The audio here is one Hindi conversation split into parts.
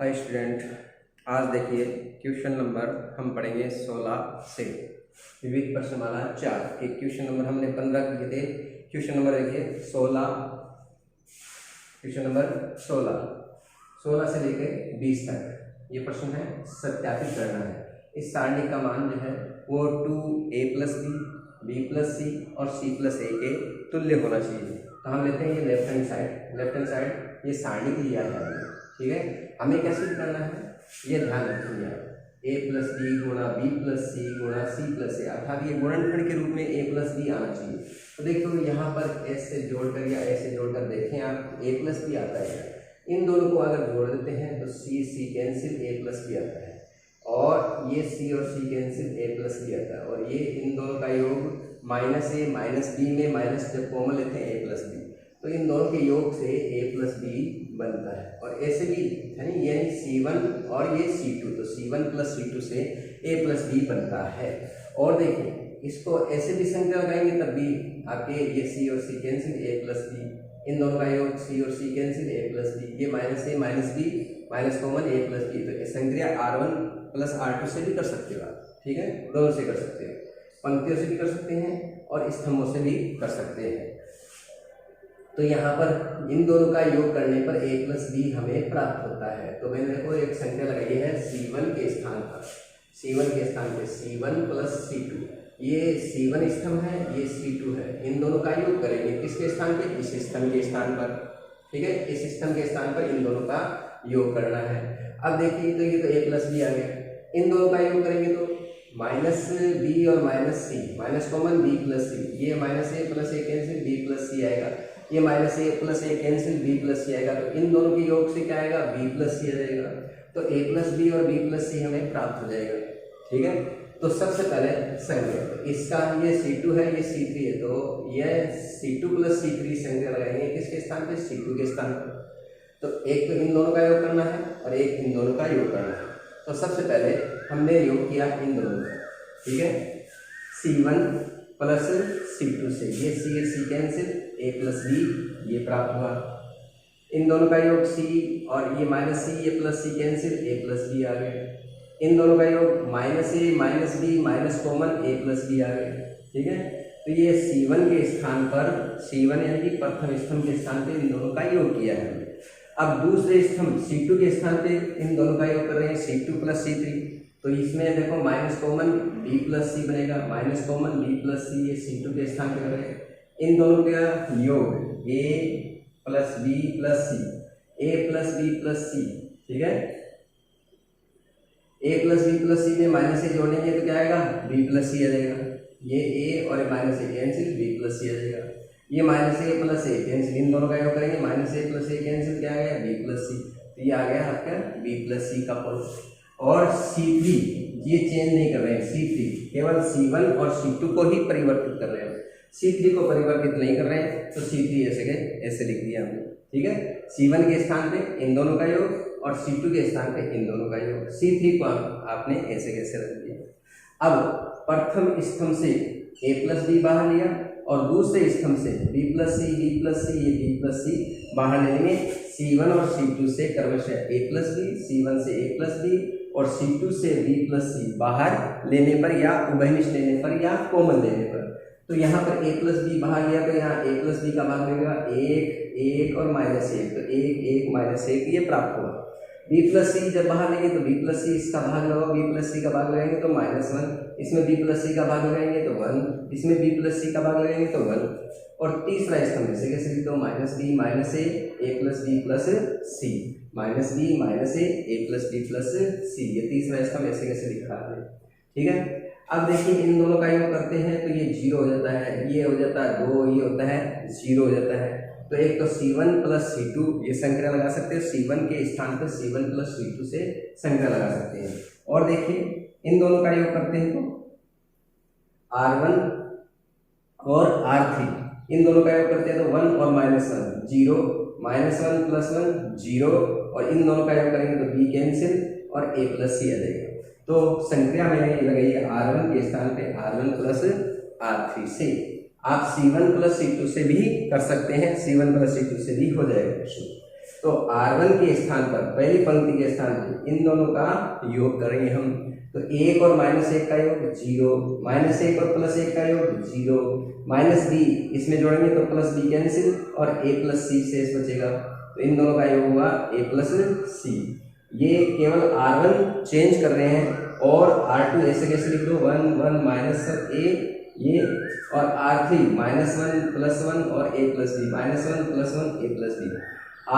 हाय स्टूडेंट, आज देखिए क्वेश्चन नंबर हम पढ़ेंगे 16 से विविध प्रश्नमाला 4 के क्वेश्चन नंबर हमने 15 किए थे। क्वेश्चन नंबर देखिए 16, क्वेश्चन नंबर 16 से लेकर 20 तक ये प्रश्न है। सत्यापित करना है इस सारणी का मान जो है वो 2a + b, b + c और c + a के तुल्य होना चाहिए। तो हम लेते हैं ये लेफ्ट हैंड साइड ये सारणी लिया है हमने, ठीक है। हमें क्या सिद्ध करना है ये ध्यान रखिए आप, a + b गुणा b + c गुणा c + a, अर्थात ये गुणनखंड के रूप में a + b आना चाहिए। तो देखो यहाँ पर ऐसे जोड़कर या ऐसे जोड़कर देखें आप, a + b आता है। इन दोनों को अगर जोड़ देते हैं तो c कैंसिल, a + b आता है, और ये c और c कैंसिल, a + b आता है, और ये इन दोनों का योग -a - b में माइनस जब कॉमन लेते हैं a + b, तो इन दोनों के योग से a + b बनता है। और ऐसे भी है यानी c1 और ये c2, तो c1 + c2 से a + b बनता है। और देखिए इसको ऐसे भी संख्या लगाएंगे तब भी आपके ये c और c कैंसिल, a + b, इन दोनों का योग c और c कैंसिल, a + b, ये -a - b minus common a + b, तो ये संक्रिया r1 + r2 से भी कर सकते हो आप, ठीक है। दोनों से कर सकते हो, पंक्तियों से भी कर सकते हैं और स्तंभों से भी कर सकते हैं। तो यहाँ पर इन दोनों का योग करने पर a + b हमें प्राप्त होता है। तो मैंने देखो एक संख्या लगाई है c1 के स्थान पर, c1 + c2, ये c1 स्तंभ है, ये c2 है, इन दोनों का योग करेंगे किसके स्थान पे, इस स्तंभ के स्थान पर, ठीक है। इस स्तंभ के स्थान पर इन दोनों का योग करना है। अब देखिए तो ये तो a + b आ गया, इन दोनों का योग करेंगे तो -b और -c, minus common b + c, ये -a + a cancel, b + c आएगा, ये -a + a cancel, b + c आएगा, तो इन दोनों के योग से क्या आएगा, b + c आ जाएगा। तो a + b और b + c हमें प्राप्त हो जाएगा, ठीक है। तो सबसे पहले संख्या, तो इसका ये c2 है, ये c3 है, तो ये c2 + c3 संख्या लगाएंगे किसके स्थान पे, c2 के स्थान पर। तो एक तो इन दोनों का योग करना है और एक इन दोनों का योग करना है। तो सबसे पहले हमने योग किया इन दोनों का, ठीक है, c1 + c2 से, ये c और c कैंसिल, a + b ये प्राप्त हुआ। इन दोनों का योग c और ये -c, a + c cancel, a + b आ गया। इन दोनों का योग -a - b minus common a + b आ गया, ठीक है। तो ये c1 के स्थान पर, c1 यानी कि प्रथम स्तंभ के स्थान पे इन दोनों का योग किया है। अब दूसरे स्तंभ c2 के स्थान पे इन दोनों का योग कर रहे हैं, c2 + c3, तो इसमें देखो माइनस कॉमन b + c बनेगा, माइनस कॉमन b + c, ये c2 के स्थान पे कर रहे हैं। इन दोनों का योग a + b + c, a + b + c, ठीक है। a + b + c में -a जोड़ेंगे तो क्या आएगा, b + c आ जाएगा, ये a और -a कैंसिल, b + c आ जाएगा, ये -a + a कैंसिल, इन दोनों का योग करेंगे, -a + a कैंसिल, क्या आ गया, b + c, तो ये आ गया आपका b + c का पद। और c3 ये चेंज नहीं कर रहे हैं, c3 केवल c1 और c2 को ही परिवर्तित कर रहे हैं, c3 को परिवर्तित नहीं कर रहे हैं, तो c3 ऐसे के ऐसे लिख दिया हमने, ठीक है। c1 के स्थान पे इन दोनों का योग और c2 के स्थान पे इन दोनों का योग, c3 को आपने ऐसे कैसे रख दिया। अब प्रथम स्तंभ से a + b बाहर लिया और दूसरे स्तंभ से b + c, b + c, ये b + c बाहर ले लेंगे। c1 और c2 से क्रमशः a + b, c1 से a + b और c2 से b + c बाहर लेने पर या उभयनिष्ठ लेने पर या कॉमन लेने पर, तो यहाँ पर a + b बाहर लिया तो यहाँ a + b का भाग लगेगा 1 1 और -1, तो 1 1 -1 ये प्राप्त हुआ। b + c जब बाहर लेंगे तो b + c इसका भाग लगाओ, b + c का भाग लगाएंगे तो -1, इसमें b + c का भाग लगाएंगे तो 1, इसमें b + c का भाग लगाएंगे तो 1, और तीसरा स्तंभ में से कैसे लिखते हो, -b - a, a + b + c, -b - a, a + b + c, ये तीसरा स्तंभ ऐसे कैसे लिखा है, ठीक है। अब देखिए इन दोनों का योग करते हैं तो ये 0 हो जाता है, ये हो जाता है 2, ये होता है 0 हो जाता है। तो एक तो c1 + c2 ये संख्या लगा सकते हो, c1 के स्थान पर c1 + c2 से संख्या लगा सकते हैं। और देखिए इन दोनों का योग करते हैं तो r1 और r3, इन दोनों का योग करते हैं तो 1 और -1 0, -1 + 1 0, और इन दोनों का योग करेंगे तो b कैंसिल और a + c आ जाएगा। तो संख्या मैंने लगाई है r1 के स्थान पे r1 + r3 से। आप c1 + c2 से भी कर सकते हैं, c1 + c2 से भी हो जाएगा क्वेश्चन। तो R1 के स्थान पर, पहली पंक्ति के स्थान पर इन दोनों का योग करेंगे हम। तो 1 और -1 का योग 0, -1 और +1 का योग 0, -b इसमें जोड़ेंगे तो +b कैंसिल और a + c शेष बचेगा। तो इन दोनों का योग होगा a + c। ये केवल R1 चेंज कर रहे हैं और R2 ऐसे कैसे लिख दो 1 1 -a ये, और R3 -1 +1 और a + b, -1 +1 a + b।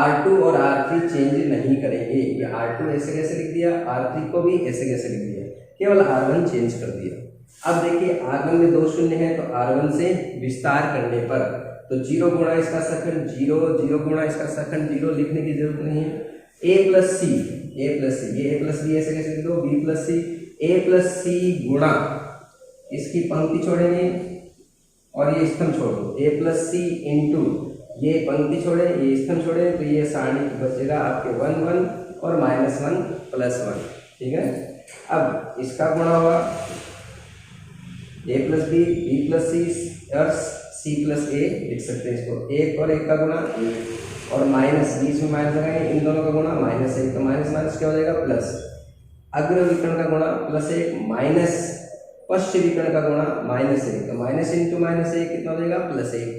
R2 और R3 चेंज नहीं करेंगे। ये R2 ऐसे कैसे लिख दिया, R3 को भी ऐसे कैसे लिख दिया, केवल R1 चेंज कर दिया। अब देखिए R1 में 2 शून्य है तो R1 से विस्तार करने पर तो 0 गुणा इसका सेकंड 0, 0 गुणा इसका सेकंड 0 लिखने की जरूरत नहीं है। a + c, ये a + b ऐसे कैसे लिख दो b + c, a + c गुणा इसकी पंक्ति छोड़ेंगे और ये स्तंभ छोड़ दो, a + c इंटू ये पंक्ति छोड़े ये स्तंभ छोड़े तो ये सारणी बचेगा आपके 1 1 और -1 + 1। ठीक है, अब इसका गुणा हुआ a + b, b + c और c + a लिख सकते हैं इसको। 1 और 1 का गुणा 1 और माइनस, बीच में माइनस लगाएंगे, इन दोनों का गुणा -1 तो माइनस क्या हो जाएगा प्लस, अग्र विकर्ण का गुणा +1 माइनस पश्च विकर्ण का गुणा -1 तो माइनस इंटू -1 कितना हो जाएगा +1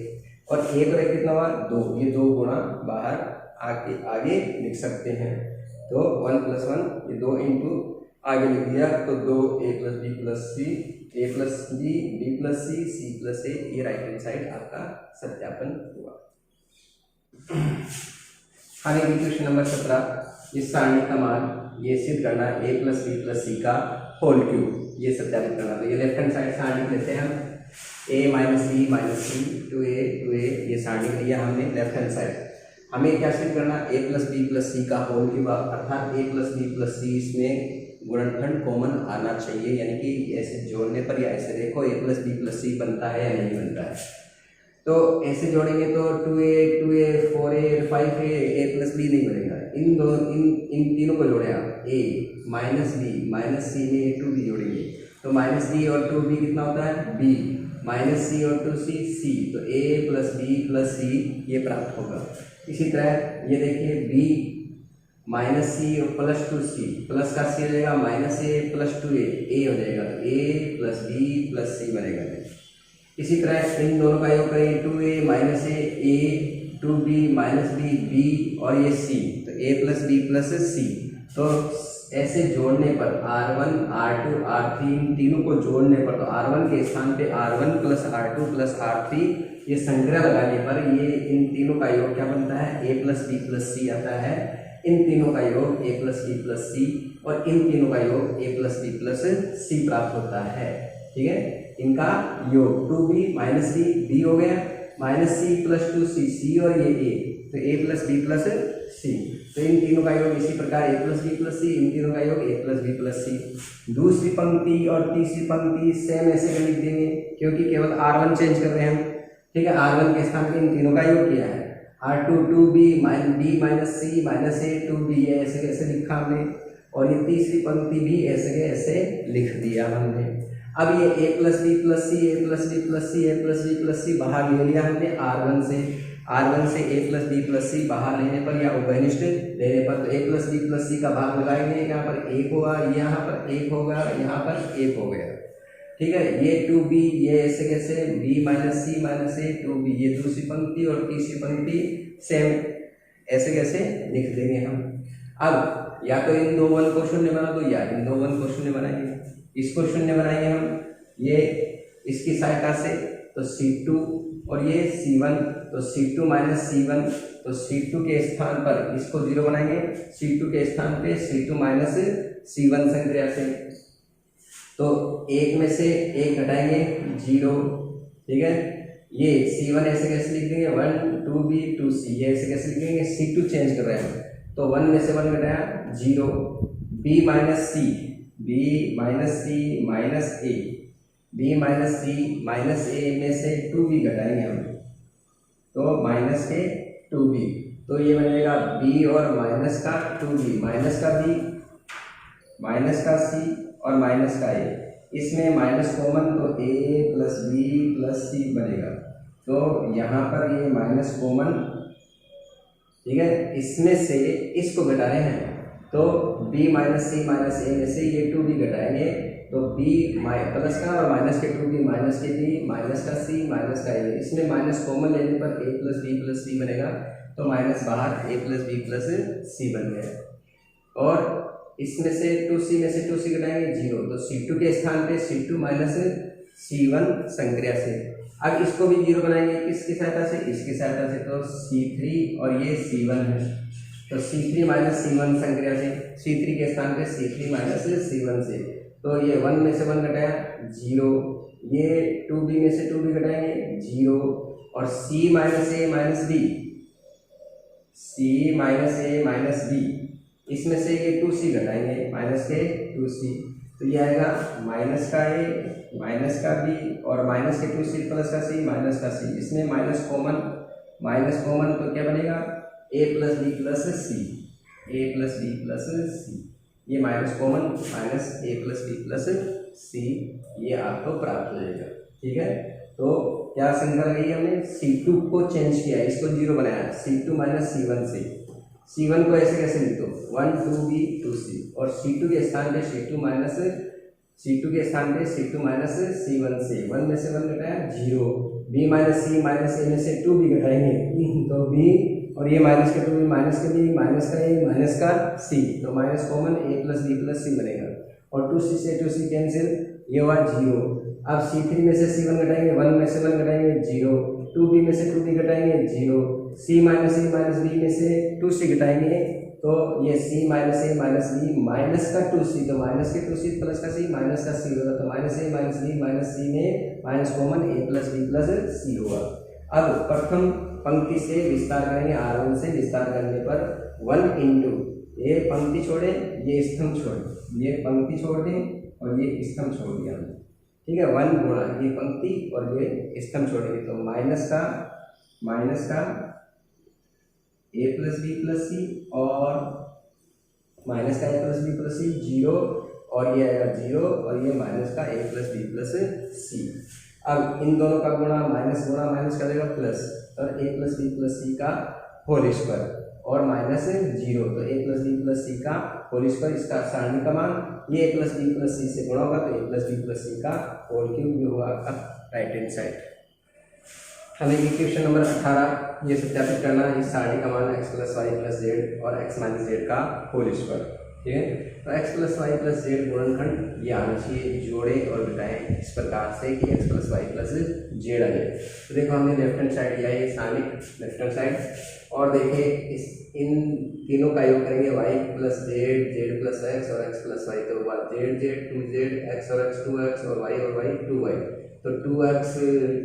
और 1 और 1 कितना हुआ 2, ये 2 गुणा बाहर आगे लिख सकते हैं। तो 1 + 1 ये 2 इंटू आगे लिख दिया तो 2 a + b + c, a + b, b + c, c + a, ये राइट हैंड साइड आपका सत्यापन हुआ। आगे क्वेश्चन नंबर 17, इस सारणी का मान ये सिद्ध करना a + b + c का होल क्यूब, ये सत्यापित करना। तो ये लेफ्ट हैंड साइड सारणी लेते हैं हम, a - b - c 2a ये सारणी लिया हमने लेफ्ट हैंड साइड। हमें क्या सिद्ध करना, a + b + c का होल क्यूब, अर्थात a + b + c इसमें गुणनखंड कॉमन आना चाहिए, यानी कि ऐसे जोड़ने पर या ऐसे देखो a + b + c बनता है या नहीं बनता है। तो ऐसे जोड़ेंगे तो 2a 4a 5a a + b नहीं बनेगा। इन तीनों को जोड़े आप, a -b -c में 2b जोड़ेंगे तो -b और 2b कितना होता है b, -c और 2c c, तो a + b + c ये प्राप्त होगा। इसी तरह ये देखिए b -c और +2c, प्लस का c हो जाएगा -a + 2a, a हो जाएगा तो a + b + c बनेगा। इसी तरह इन दोनों का योग करेंगे 2a - a 2b - b b और ये c, तो a + b + c। तो ऐसे जोड़ने पर R1 R2 R3 इन तीनों को जोड़ने पर तो R1 के स्थान पे R1 + R2 + R3 ये संग्रह लगाने पर ये इन तीनों का योग क्या बनता है a + b + c आता है। इन तीनों का योग a + b + c और इन तीनों का योग a + b + c प्राप्त होता है। ठीक है, इनका योग 2b - b b हो गया, -c + 2c c और ये a, तो a + b + c। तो इन तीनों का योग इसी प्रकार a + b + c, इन तीनों का योग a + b + c। दूसरी पंक्ति और तीसरी पंक्ति सेम ऐसे लिख देंगे क्योंकि केवल R1 चेंज कर रहे हैं हम। ठीक है, R1 के स्थान पे इन तीनों का योग किया है, R2 2b b - c -a 2b, ये ऐसे कैसे लिखा हमने, और ये तीसरी पंक्ति भी ऐसे के ऐसे लिख दिया हमने। अब ये a + b + c a + b + c a + b + c बाहर ले लिया हमने R1 से a + b + c बाहर लेने पर या उभयनिष्ठ लेने पर तो a + b + c का भाग लगाएंगे, यहाँ पर 1 होगा, यहाँ पर 1 होगा, यहाँ पर 1 हो गया। ठीक है, ये 2b ये ऐसे कैसे b - c - a 2b, ये दूसरी पंक्ति और तीसरी पंक्ति सेम ऐसे कैसे लिख देंगे हम। अब या तो इन दो 1 को शून्य बना दो या इन दो 1 को शून्य बनाएंगे। इसको शून्य बनाएंगे हम ये इसकी सहायता से, तो C2 और ये C1, तो C2 - C1, तो C2 के स्थान पर इसको 0 बनाएंगे, C2 के स्थान पे C2 - C1 संक्रिया से, तो 1 में से 1 घटाएंगे 0। ठीक है, ये C1 ऐसे कैसे लिख देंगे 1 2b 2c, ये ऐसे कैसे लिख देंगे, C2 चेंज कर रहे हैं तो 1 में से 1 घटाया 0, b - c b - c - a, b - c - a में से 2b घटाएंगे हम तो माइनस के 2b, तो ये बनेगा b और माइनस का 2b, माइनस का b माइनस का c और माइनस का a, इसमें माइनस कॉमन तो a + b + c बनेगा। तो यहाँ पर ये माइनस कॉमन ठीक है। इसमें से इसको घटा रहे हैं तो b माइनस सी माइनस ए में से ये 2b घटाएंगे तो b प्लस का और माइनस के 2b माइनस के b माइनस का c माइनस का a, इसमें माइनस कॉमन लेने पर a प्लस बी प्लस सी बनेगा तो माइनस बाहर a प्लस बी प्लस सी बन गया। और इसमें से 2c में से 2c घटाएंगे 0 तो c2 के स्थान पे c2 माइनस c1 संक्रिया से। अब इसको भी 0 बनाएंगे किसकी सहायता से, इसकी सहायता से, तो c3 और ये c1 है तो c3 माइनस c1 संक्रिया से, c3 के स्थान पे c3 माइनस c1 से, तो ये 1 में से 1 घटाया 0, ये 2b में से 2b घटाएंगे 0 और c minus a minus b, c minus a minus b, इसमें से ये 2c घटाएंगे माइनस के 2c तो ये आएगा माइनस का a माइनस का b और माइनस के 2c प्लस का c माइनस का c, इसमें माइनस कॉमन तो क्या बनेगा a plus b plus c, a plus b plus c, ये minus common minus a plus b plus c, ये आपको प्राप्त हो जाएगा। ठीक है, तो क्या संख्या लगाई हमने, c2 को चेंज किया, इसको 0 बनाया, c2 माइनस c1 से, c1 को ऐसे कैसे लिख दो 1 2b 2c और c2 के स्थान पे c2 माइनस c1 से 1 में से 1 घटाया 0, b minus c minus a में से 2b घटाएंगे तो b और ये माइनस के 2b माइनस के b माइनस का a माइनस का c तो minus common a plus b plus c बनेगा और 2c से 2c कैंसिल, ये हुआ 0। अब c3 में से c1 घटाएंगे 1 में से 1 घटाएंगे 0, 2b में से 2b घटाएंगे 0, c minus a minus b में से 2c घटाएंगे तो ये c minus a minus b minus का 2c तो माइनस के 2c प्लस का c माइनस का c होगा तो minus a minus b minus c में minus common a plus b plus c होगा। अब प्रथम पंक्ति से विस्तार करेंगे, R1 से विस्तार करने पर 1 इंटू ये पंक्ति छोड़े ये स्तंभ छोड़े, ये पंक्ति छोड़ दें और ये स्तंभ छोड़ दिया हमने। ठीक है, 1 गुणा ये पंक्ति और ये स्तंभ छोड़ेंगे तो माइनस का a प्लस बी प्लस सी और माइनस का a प्लस बी प्लस सी 0 और ये आएगा 0 और ये माइनस का a प्लस बी प्लस सी। अब इन दोनों का गुणा माइनस कर देगा प्लस और a प्लस बी प्लस सी का होल स्क्वायर और माइनस 0 तो a प्लस बी प्लस सी का होल स्क्वायर, इसका सारणी का मान ये a प्लस बी प्लस सी से गुणा होगा तो a प्लस बी प्लस सी का होल क्यूब भी होगा आपका राइट हैंड साइड। हमें इक्वेशन नंबर 18 ये सत्यापित करना है, इस सारणी का मान x plus Y plus z और x माइनस जेड का होल स्क्वायर। ठीक है, तो x plus Y plus z गुणनखंड ये आना चाहिए, जोड़े और घटाएं इस प्रकार से कि x plus Y plus z आ जाए। तो देखो हमने लेफ्ट हैंड साइड लिया है सारणी लेफ्ट हैंड साइड और देखिए इन तीनों का योग करेंगे y plus Z Z plus x और x प्लस वाई तो हुआ जेड जेड 2z x और x 2x और y 2y तो 2x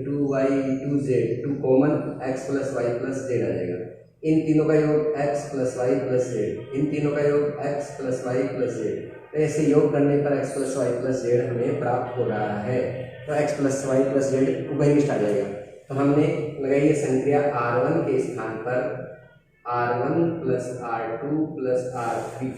2y 2z 2 common x plus Y plus z आ जाएगा। इन तीनों का योग x plus Y plus z, इन तीनों का योग x plus Y plus Z, तो ऐसे योग करने पर x plus Y plus z हमें प्राप्त हो रहा है तो x plus Y plus z उभयनिष्ठ आ जाएगा। तो हमने लगाई है संक्रिया R1 के स्थान पर R1 plus R2 plus R3,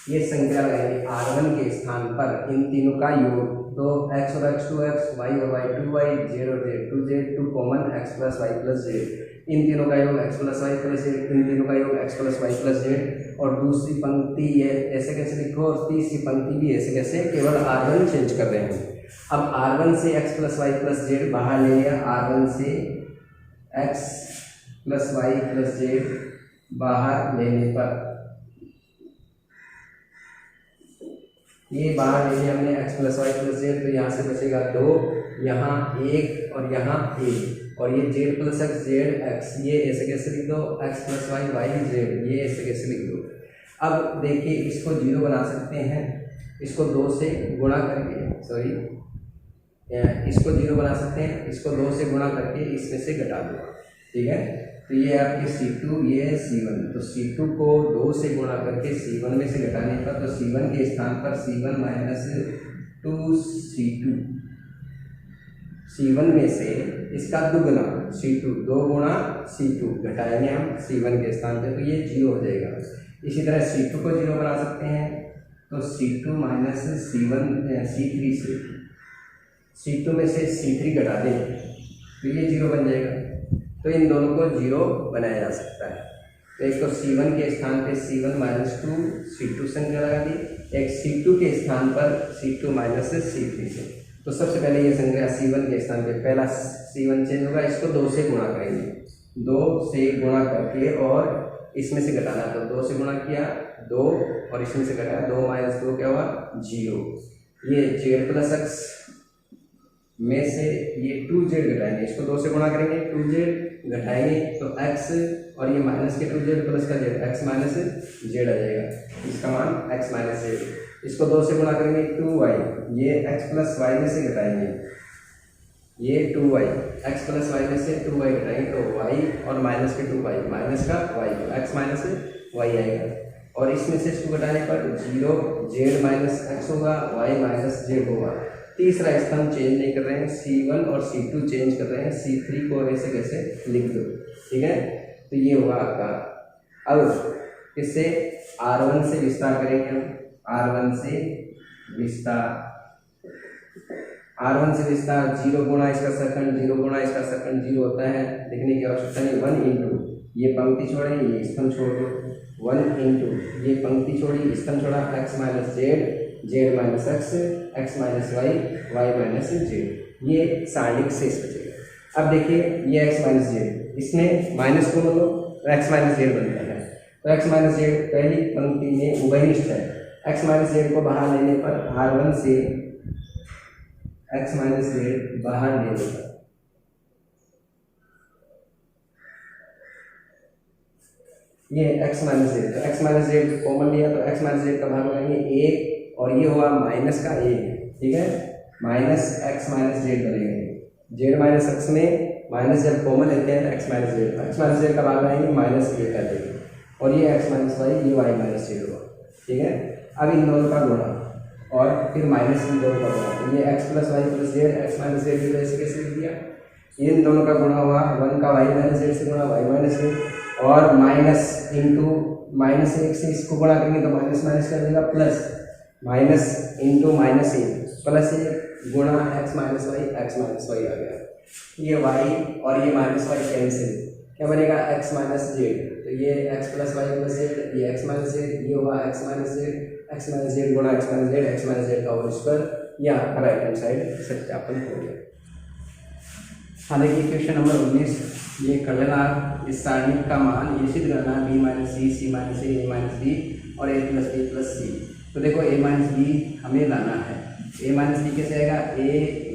ये संख्या लगाएंगे R1 के स्थान पर इन तीनों का योग तो x और x 2x y और y 2y z और z 2z 2 common x plus Y plus z, इन तीनों का योग x plus Y plus z, इन तीनों का योग x plus Y plus z और दूसरी पंक्ति ये ऐसे कैसे लिखो और तीसरी पंक्ति भी ऐसे कैसे, केवल R1 चेंज कर रहे हैं। अब R1 से x plus Y plus Z बाहर ले लिया, R1 से x plus Y plus Z बाहर लेने पर ये बाहर ले लिया हमने x plus Y plus Z तो यहाँ से बचेगा 2, यहाँ 1 और यहाँ 1 और ये z plus X Z X, ये ऐसे कैसे लिख दो x plus Y Y Z, ये ऐसे कैसे लिख दो। अब देखिए इसको 0 बना सकते हैं, इसको 2 से गुणा करके इसको 0 बना सकते हैं, इसको 2 से गुणा करके इसमें से घटा दो। ठीक है, तो ये आपके C2 ये है C1 तो C2 को 2 से गुणा करके C1 में से घटाने पर तो C1 के स्थान पर C1 माइनस 2C2, C1 में से इसका दुगुना C2 2 गुणा C2 घटाएंगे हम C1 के स्थान पे तो ये 0 हो जाएगा। इसी तरह C2 को 0 बना सकते हैं तो C2 माइनस C3 से C2 में से C3 घटा दें तो ये 0 बन जाएगा। तो इन दोनों को 0 बनाया जा सकता है। तो एक तो C1 के स्थान पे C1 माइनस 2 C2 संख्या लगा दी, एक C2 के स्थान पर C2 माइनस C3 से। तो सबसे पहले ये संख्या C1 के स्थान पे पहला C1 चेंज होगा, इसको 2 से गुणा करेंगे, 2 से गुणा करके और इसमें से घटाना, तो 2 से गुणा किया 2 और इसमें से घटाया 2 माइनस 2 क्या हुआ 0। ये z प्लस एक्स में से ये 2z घटाएंगे, इसको 2 से गुणा करेंगे 2z घटाएंगे तो x और ये माइनस के 2z प्लस का z x माइनस z आ जाएगा, इसका मान x माइनस z। इसको 2 से गुणा करेंगे 2y, ये x प्लस y में से घटाएंगे, ये 2y x प्लस वाई में से 2y घटाएंगे तो y और माइनस के 2y माइनस का y तो x माइनस y आएगा, और इसमें से इसको घटाने पर 0 z माइनस x होगा, y माइनस z होगा। तीसरा स्तंभ चेंज नहीं कर रहे हैं, C1 और C2 चेंज कर रहे हैं, C3 को ऐसे कैसे लिख दो, ठीक है। तो ये होगा आपका। अब इससे R1 से विस्तार करेंगे हम, R1 से विस्तार 0 गुणा इसका सेकंड 0 गुणा इसका सेकंड 0 होता है, लिखने की आवश्यकता नहीं। 1 इंटू ये पंक्ति छोड़े ये स्तंभ छोड़ दो, 1 इंटू ये पंक्ति छोड़ी स्तंभ छोड़ा, x minus z minus x minus y minus z, ये सारणिक शेष बचेगा। अब देखिए ये x माइनस z, इसमें माइनस को लो तो x माइनस z बनता है, तो x माइनस z पहली पंक्ति में उभयनिष्ठ है, x माइनस z को बाहर लेने पर R1 से x माइनस z बाहर ले लेगा, ये x माइनस z, तो x माइनस z कॉमन लिया तो x माइनस z का भाग लगाएंगे 1 और ये हुआ माइनस का 1, ठीक है, माइनस x माइनस z बनेगा। z माइनस x में माइनस जब कॉमन लेते हैं तो x माइनस z का भाग लगाएंगे माइनस 1 कर देंगे, और ये x माइनस y ये y माइनस z होगा, ठीक है। अब इन दोनों का गुणा और फिर माइनस इन दोनों का गुणा, तो ये x plus Y plus Z x minus Z की वजह से कैसे लिख दिया, इन दोनों का गुणा हुआ 1 का y माइनस जेड से गुणा y माइनस जेड, और माइनस इंटू माइनस 1 से इसको गुणा करेंगे तो माइनस माइनस कर देगा plus, minus into minus 1 plus 1 गुणा x माइनस वाई आ गया, ये y और ये माइनस वाई कैंसिल, क्या बनेगा x माइनस जेड, तो ये x plus Y plus Z, ये x माइनस जेड, ये हुआ x माइनस जेड गुणा x माइनस जेड का होल स्क्वायर, ये आपका राइट हैंड साइड सत्यापन हो गया। हाँ देखिए क्वेश्चन नंबर 19, ये कर लेना इस सारणी का मान ये सिद्ध करना b minus C minus a minus B और a प्लस सी। तो देखो a माइनस बी हमें लाना है, a माइनस बी कैसे आएगा, a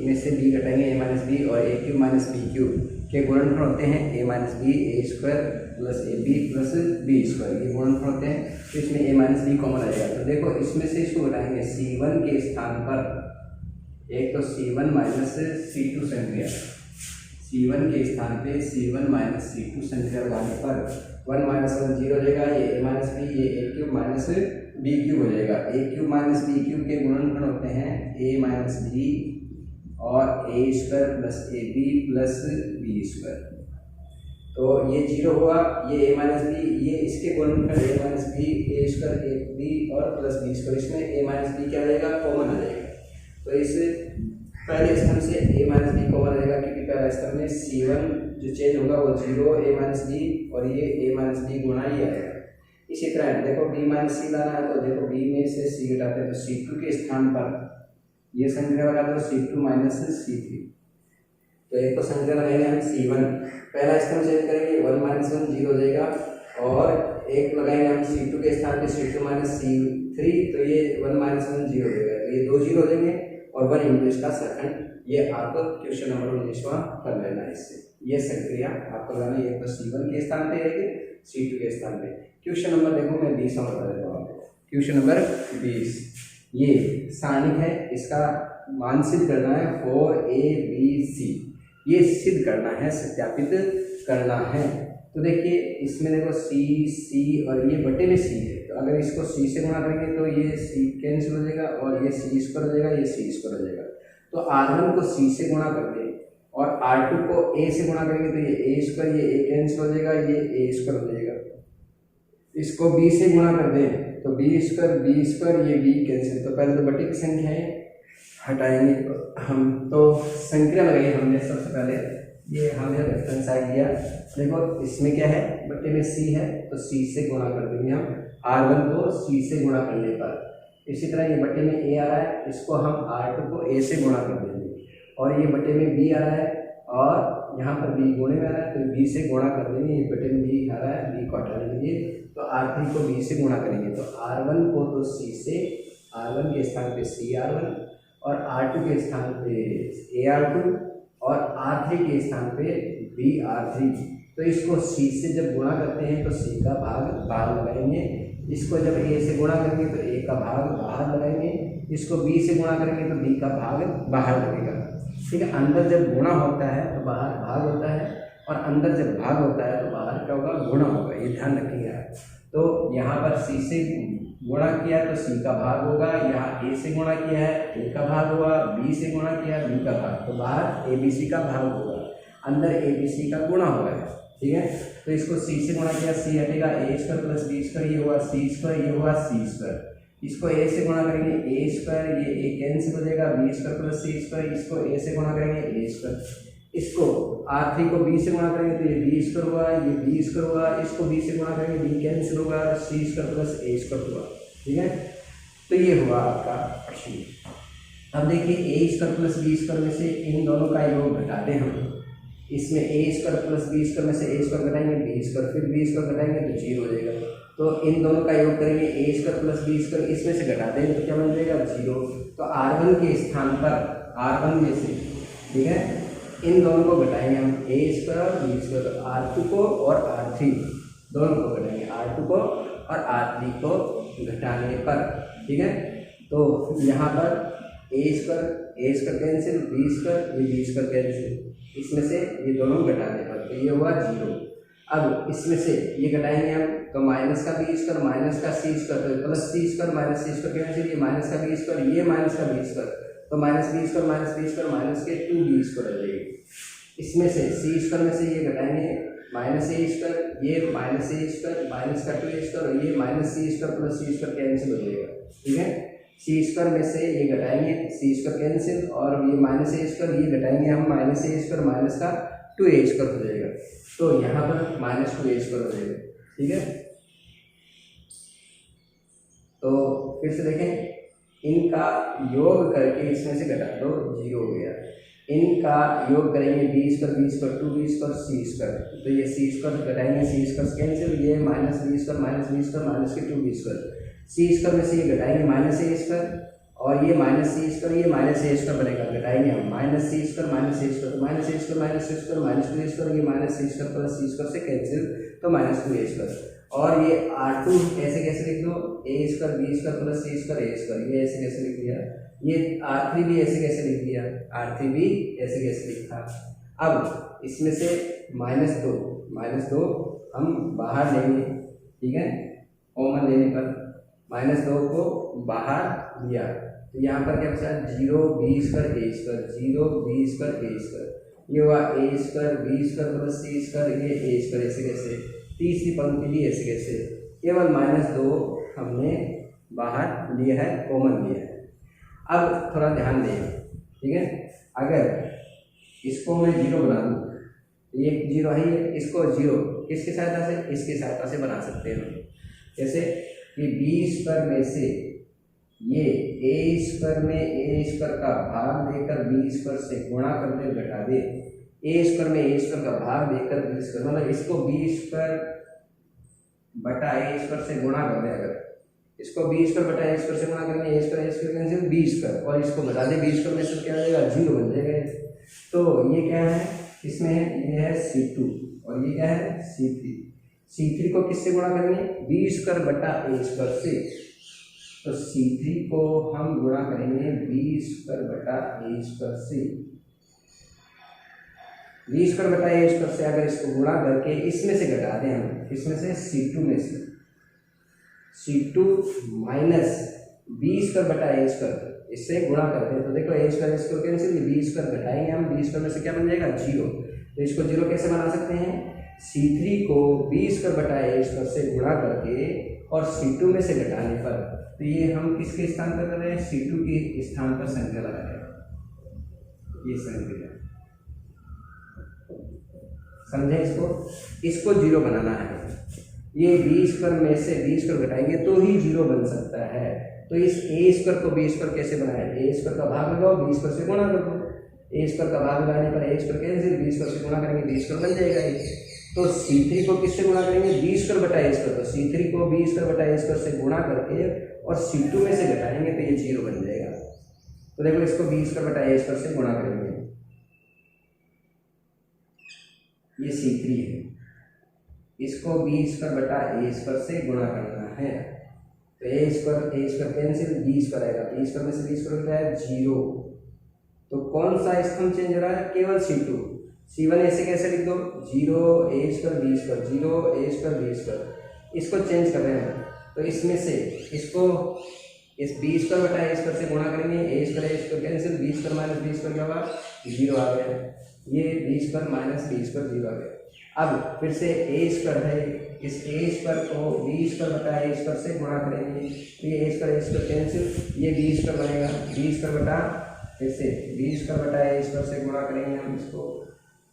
में से b घटाएंगे a माइनस बी और a cube minus B cube के गुणनफल होते हैं a minus B a square plus A B plus B square, ये गुणनफल होते हैं, तो इसमें a माइनस बी कॉमन आ जाएगा। तो देखो इसमें से इसको घटाएंगे c1 के स्थान पर, एक तो c1 माइनस c2 संख्या, c1 के स्थान पे c1 माइनस c2 संख्या लगाने पर 1 माइनस 1 0 हो जाएगा, ये a माइनस बी ये a cube minus B cube हो जाएगा। a cube minus B cube के गुणनफल होते हैं a माइनस बी और a square plus A B plus B square, तो ये 0 हुआ, ये a माइनस बी ये इसके गुणनफल a minus B A square A B और प्लस बी स्क्वायर, इसमें a माइनस बी क्या आ जाएगा कॉमन आ जाएगा, तो इस पहले स्तंभ से a माइनस बी कॉमन आ जाएगा, क्योंकि पहले स्तंभ में c1 जो चेंज होगा वो 0 a माइनस बी और ये a माइनस बी गुणा ही आएगा। इसी तरह देखो b माइनस सी लाना है, तो देखो b में से c घटाते हैं तो c2 के स्थान पर ये संख्या लगा दो c2 माइनस c3, तो एक तो संख्या लगाएंगे हम c1, पहला स्तंभ चेंज करेंगे 1 माइनस 1 0 हो जाएगा, और एक लगाएंगे हम c2 के स्थान पे c2 माइनस c3, तो ये 1 माइनस 1 0 हो जाएगा, तो ये 2 0 हो जाएंगे और 1 इंटू इसका सेकंड, ये आपको क्वेश्चन नंबर 19वां कर लेना है। इससे ये संक्रिया आपको लगाना है, एक तो c1 के स्थान पे एक c2 के स्थान पे। क्वेश्चन नंबर देखो मैं 20 बता देता हूँ आपको, क्वेश्चन नंबर 20, ये सारणिक है, इसका मान सिद्ध करना है 4abc, ये सिद्ध करना है, सत्यापित करना है। तो देखिए इसमें देखो c और ये बटे में c है, तो अगर इसको c से गुणा करेंगे तो ये c कैंसिल हो जाएगा और ये c स्क्वायर हो जाएगा, ये c स्क्वायर हो जाएगा, तो r1 को c से गुणा करके और r2 को a से गुणा करेंगे तो ये a स्क्वायर ये a कैंसिल हो जाएगा, ये a स्क्वायर हो जाएगा, इसको b से गुणा कर दें तो b स्क्वायर ये b कैंसिल, तो पहले तो बटे की संख्याएं हटाएंगे हम, तो संख्या लगाई हमने सबसे पहले ये हमने रेफरेंस आ गया। देखो इसमें क्या है, बट्टे में सी है तो सी से गुणा कर देंगे हम R1 को सी से गुणा करने पर। इसी तरह ये बट्टे में ए आ रहा है, इसको हम R2 को ए से गुणा कर देंगे। और ये बट्टे में बी आ रहा है और यहाँ पर बी गुणे में आ रहा है तो बी से गुणा कर देंगे। ये बट्टे में बी आ रहा है, बी को हटाने के लिए तो R3 को बी से गुणा करेंगे तो R1 को तो सी से, R1 के स्थान पे CR1 और R2 के स्थान पे AR2 और R3 के स्थान पे BR3। तो इसको C से जब गुणा करते हैं तो C का भाग बाहर लगाएंगे, इसको जब A से गुणा करेंगे तो A का भाग बाहर लगाएंगे, इसको B से गुणा करेंगे तो B का भाग बाहर लगेगा। ठीक है, अंदर जब गुणा होता है तो बाहर भाग होता है और अंदर जब भाग होता है तो बाहर क्या होगा, गुणा होगा। ये ध्यान रखिए आप। तो यहाँ पर C से गुणा किया तो C का भाग होगा, यहाँ A से गुणा किया है A का भाग होगा, B से गुणा किया है B का भाग, तो बाहर ABC का भाग होगा, अंदर ABC का गुणा होगा। ठीक है, तो इसको C से गुणा किया, C हटेगा, A square plus B square, ये हुआ C स्क्वायर, ये हुआ C स्क्वायर। इसको A से गुणा करेंगे A स्क्वायर, ये A कैंसिल हो जाएगा, B square plus C square, इसको A से गुणा करेंगे A स्क्वायर, इसको R3 को B से गुणा करेंगे तो ये B स्क्वायर हुआ, ये B स्क्वायर हुआ, इसको B से गुणा करेंगे B कैंसिल होगा, C square plus A square हुआ। ठीक है, तो ये हुआ आपका प्रश्न। अब देखिए A square plus B square में से इन दोनों का योग घटा दें हम। इसमें A square plus B square में से A स्क्वायर घटाएंगे B स्क्वायर, फिर B स्क्वायर घटाएंगे तो 0 हो जाएगा। तो इन दोनों का योग करेंगे A square plus B square, इसमें से घटा देंगे तो क्या बन जाएगा 0। तो R1 के स्थान पर R1 में से, ठीक है, इन दोनों को घटाएंगे हम A स्क्वायर और B स्क्वायर, तो R2 को और R3 दोनों को घटाएंगे, R2 को और R3 को घटाने पर। ठीक है, तो यहाँ पर A square cancel, B square, ये B स्क्वायर कैंसिल, इसमें से ये दोनों घटाने पर तो ये हुआ 0। अब इसमें से ये घटाएंगे हम तो माइनस का B स्क्वायर माइनस का C स्क्वायर तो plus C square minus C square cancel, ये माइनस का B स्क्वायर, ये माइनस का B स्क्वायर, तो माइनस B स्क्वायर माइनस के 2B स्क्वायर आ जाएगी। इसमें से C स्क्वायर में से ये घटाएंगे माइनस A स्क्वायर, ये माइनस A स्क्वायर माइनस का 2A स्क्वायर और ये minus C square plus C square cancel हो जाएगा। ठीक है, C स्क्वायर में से ये घटाएंगे C स्क्वायर कैंसिल और ये माइनस A स्क्वायर, ये घटाएंगे हम माइनस A स्क्वायर माइनस का 2A स्क्वायर हो जाएगा, तो यहाँ पर माइनस 2A स्क्वायर हो जाएगा। ठीक है, तो फिर से देखें, इनका योग करके इसमें से घटा दो 0 हो गया। इनका योग करेंगे B square 2B square C square, तो ये C स्क्वायर घटाएंगे C स्क्वायर कैंसिल, ये माइनस B स्क्वायर माइनस के 2B स्क्वायर, C स्क्वायर में से ये घटाएंगे माइनस A स्क्वायर और ये माइनस C स्क्वायर, ये माइनस A स्क्वायर बनेगा, घटाएंगे हम minus C square minus A square, तो minus A square minus 2A square, ये minus C square plus C square से कैंसिल तो माइनस 2A स्क्वायर। और ये R2 ऐसे कैसे लिख दो, A square B square plus C square A square, ये ऐसे कैसे लिख दिया, ये R3 भी ऐसे कैसे लिख दिया, R3 भी ऐसे कैसे लिखा। अब इसमें से माइनस दो हम बाहर लेंगे। ठीक है, कॉमन लेने पर -2 को बाहर लिया तो यहाँ पर क्या बचा 0 B square A square, 0 B square A square, ये हुआ A square B square plus C square, ये A स्क्वायर ऐसे कैसे, तीसरी पंक्ति भी ऐसे कैसे, केवल -2 हमने बाहर लिया है, कॉमन लिया है। अब थोड़ा ध्यान दें। ठीक है, अगर इसको मैं 0 बना दूँ, ये 0 है, इसको 0 किसकी सहायता से, इसकी सहायता से बना सकते हैं। जैसे कि B स्क्वायर में से ये A स्क्वायर में A स्क्वायर का भाग देकर B स्क्वायर से गुणा करके घटा दे, A स्क्वायर में A स्क्वायर का भाग देकर B स्क्वायर, मतलब इसको B स्क्वायर बटा A स्क्वायर से गुणा कर दे, अगर इसको B स्क्वायर बटा A स्क्वायर से गुणा करेंगे, A square cancel B square, और इसको घटा दे B स्क्वायर में से क्या हो जाएगा 0 बन जाएगा। तो ये क्या है, इसमें ये है C2 और ये क्या है C3। C3 को किससे गुणा करेंगे, B स्क्वायर बटा A स्क्वायर से, तो C3 को हम गुणा करेंगे B स्क्वायर बटा A स्क्वायर से। B स्क्वायर बटा A स्क्वायर से अगर इसको गुणा करके इसमें से घटा दें हम, इसमें से C2 में से C2 माइनस B स्क्वायर बटा A स्क्वायर, इससे गुणा करते हैं तो देखो A स्क्वायर इसको कैंसिल, B स्क्वायर घटाएंगे हम, B स्क्वायर में से क्या बन जाएगा 0। तो इसको 0 कैसे बना सकते हैं, C3 को B स्क्वायर बटा A स्क्वायर से गुणा करके और C2 में से घटाने पर, तो ये हम किसके स्थान पर कर रहे हैं, C2 के स्थान पर संख्या लगा रहे हैं, ये संख्या। समझे? इसको जीरो बनाना है। ये बी स्क्वायर में से बी स्क्वायर घटाएंगे तो ही जीरो बन सकता है। तो इस ए स्क्वायर को बी स्क्वायर कैसे बनाए? ए स्क्वायर का भाग लगाओ, बी स्क्वायर से गुणा कर दो। ए स्क्वायर का भाग लगाने पर ए स्क्वायर कैंसिल, बी स्क्वायर से गुणा करेंगे बी स्क्वायर बन जाएगा ये। तो C3 को किससे गुणा करेंगे? बी स्क्वायर बटा ए स्क्वायर। तो C3 को बी स्क्वायर बटा ए स्क्वायर से गुणा करके और C2 में से घटाएंगे तो ये जीरो बन जाएगा। तो देखो इसको बी स्क्वायर बटा ए स्क्वायर से गुणा करेंगे, ये C3 है, इसको बी स्क्वायर बटा ए स्क्वायर से गुणा करना है। तो a square cancel, b square आएगा, बी स्क्वायर में से बी स्क्वायर क्या है? जीरो। तो कौन सा स्तंभ चेंज हो रहा है? केवल C2। C1 ऐसे कैसे लिख दो? जीरो ए स्क्वायर बी स्क्वायर, जीरो ए स्क्वायर बी स्क्वायर, इसको चेंज कर रहे हैं। तो इसमें से इसको इस बी स्क्वायर बटा ए स्क्वायर से गुणा करेंगे, a square cancel, b square minus B square क्या होगा? जीरो आ गया। ये b square minus B square zero आ गया। अब फिर से ए स्क्वायर है, इस ए स्क्वायर को बी स्क्वायर बटा ए स्क्वायर से गुणा करेंगे, तो ये ए स्क्वायर कैंसिल, ये बी स्क्वायर बनेगा, बी स्क्वायर बटा फिर से बी स्क्वायर बटा ए स्क्वायर से गुणा करेंगे हम इसको,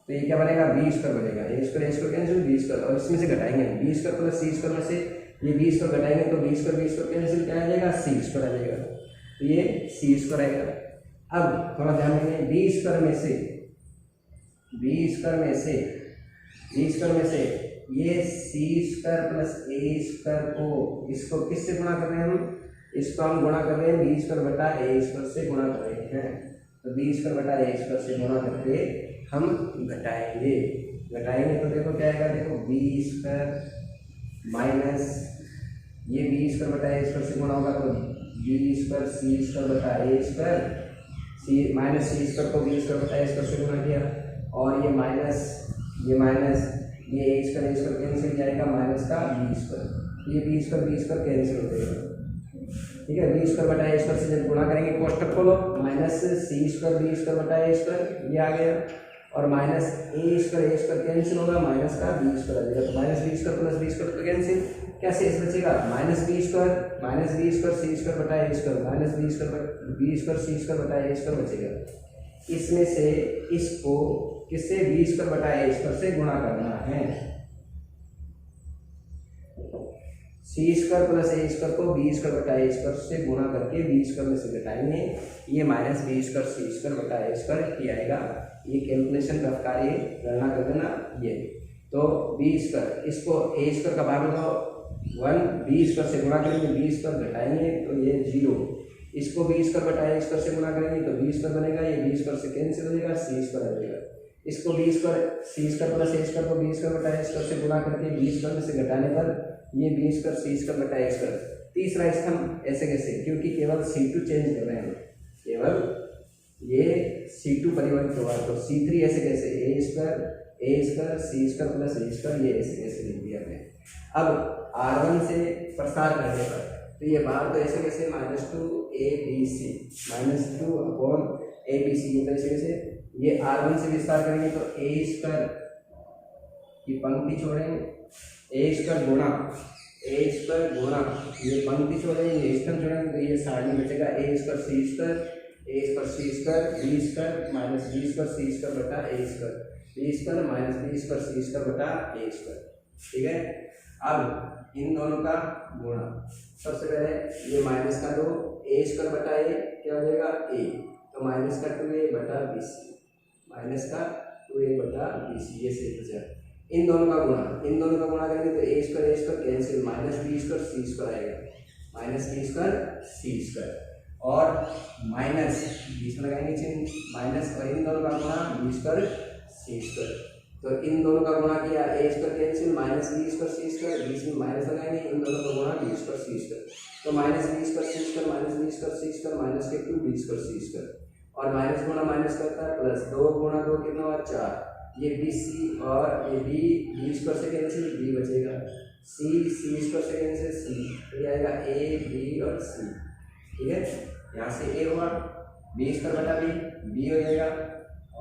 तो ये क्या बनेगा? बी स्क्वायर बनेगा, ए स्क्वायर कैंसिल, बी स्क्वायर, और इसमें से घटाएंगे बी स्क्वायर प्लस सी स्क्वायर में से ये बी स्क्वायर घटाएंगे तो बी स्क्वायर कैंसिल, क्या आ जाएगा? सी स्क्वायर आ जाएगा, तो ये सी स्क्वायर आएगा। अब थोड़ा ध्यान देंगे, बी स्क्वायर में से ये सी स्क्वायर प्लस ए स्क्वायर को, इसको किससे गुणा कर रहे हैं हम? इसको हम गुणा कर रहे हैं बी स्क्वायर बटा ए स्क्वायर से गुणा कर रहे हैं। तो बी स्क्वायर बटा ए स्क्वायर से गुणा करके हम घटाएंगे तो देखो क्या आएगा? देखो बी स्क्वायर माइनस ये बी स्क्वायर बटा ए स्क्वायर से गुणा होगा तो बी स्क्वायर सी स्क्वायर बटा ए स्क्वायर, सी माइनस सी स्क्वायर को बी स्क्वायर बटा ए स्क्वायर से गुणा किया, और ये माइनस ये ए स्क्वायर कैंसिल जाएगा, माइनस का बी स्क्वायर, ये बी स्क्वायर कैंसिल हो जाएगा। ठीक है, बी स्क्वायर बटा ए स्क्वायर से जब गुणा करेंगे कोष्टक खोलो, minus C square B square बटा ए स्क्वायर ये आ गया, और माइनस ए स्क्वायर कैंसिल होगा, माइनस का बी स्क्वायर आ जाएगा। तो minus B square plus B square तो कैंसिल, क्या शेष बचेगा? माइनस बी स्क्वायर सी स्क्वायर बटा ए स्क्वायर, माइनस बी स्क्वायर सी स्क्वायर बटा ए स्क्वायर बचेगा। इसमें से इसको किससे? बी स्क्वायर बटा ए स्क्वायर से गुणा करना है। सी स्क्वायर प्लस ए स्क्वायर को बी स्क्वायर बटा ए स्क्वायर से गुणा करके बी स्क्वायर में से घटाएंगे, ये माइनस बी स्क्वायर सी स्क्वायर बटा ए स्क्वायर ही आएगा। ये कैलकुलेशन का कार्य गणना कर देना ये। तो बी स्क्वायर, इसको ए स्क्वायर का भाग लगाओ 1, बी स्क्वायर से गुणा करेंगे, बी स्क्वायर घटाएंगे तो ये जीरो, इसको बी स्क्वायर बटा ए स्क्वायर से गुणा करेंगे तो बी स्क्वायर बनेगा, ये बी स्क्वायर से कैंसिल हो जाएगा, सी स्क्वायर आ जाएगा। इसको बी स्क्वायर सी स्क्वायर प्लस ए स्क्वायर को बी स्क्वायर बटा ए स्क्वायर से गुणा करके बी स्क्वायर में से घटाने पर ये बी स्क्वायर सी स्क्वायर बटा ए स्क्वायर। तीसरा स्तंभ ऐसे कैसे? क्योंकि केवल C2 चेंज कर रहे हैं, केवल ये C2 परिवर्तित हुआ, तो C3 ऐसे कैसे? ए स्क्वायर सी स्क्वायर प्लस ए स्क्वायर, ये ऐसे कैसे लिख दिया हमने। अब R1 से प्रसार करने पर तो ये बाहर तो ऐसे कैसे? -2ABC ये तो ऐसे कैसे? ये R1 से विस्तार करेंगे तो ए स्क्वायर की पंक्ति छोड़ेंगे, ए स्क्वायर गुणा ये पंक्ति छोड़ेंगे, ये स्तंभ छोड़ेंगे तो ये सारणी बचेगा a square C square B square minus B square C square बटा ए square, B square minus B square सी स्क्वायर बटा ए स्क्वायर। ठीक है, अब इन दोनों का गुणा, सबसे पहले ये माइनस का 2 ए स्क्वायर बटा ए क्या हो जाएगा? ए, तो माइनस का 2a बटा BC, ये से बचा। इन दोनों का गुणा करेंगे तो a square cancel, minus B square C square आएगा, माइनस बी स्क्वायर सी स्क्वायर, और माइनस बीच में लगाएंगे चिन्ह माइनस, और इन दोनों का गुणा बी स्क्वायर सी स्क्वायर। तो इन दोनों का गुणा किया, a square cancel, minus B square C square, बीच में माइनस लगाएंगे, इन दोनों का गुणा बी स्क्वायर सी स्क्वायर। तो माइनस बी स्क्वायर सी स्क्वायर माइनस बी स्क्वायर सी स्क्वायर माइनस के 2 बी स्क्वायर सी स्क्वायर, और माइनस गुणा माइनस करता है प्लस, 2 गुणा 2 कितना हुआ? 4, ये BC और ये बी स्क्वायर से कैंसिल, बी बचेगा, सी स्क्वायर से कैंसिल सी, तो ये आएगा ए बी और सी। ठीक है, यहाँ से ए हुआ, बी स्क्वायर बटा बी हो जाएगा,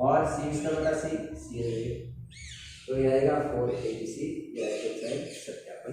और सी स्क्वायर बटा सी हो जाएगा, तो ये आएगा 4ABC। ये सत्यापन।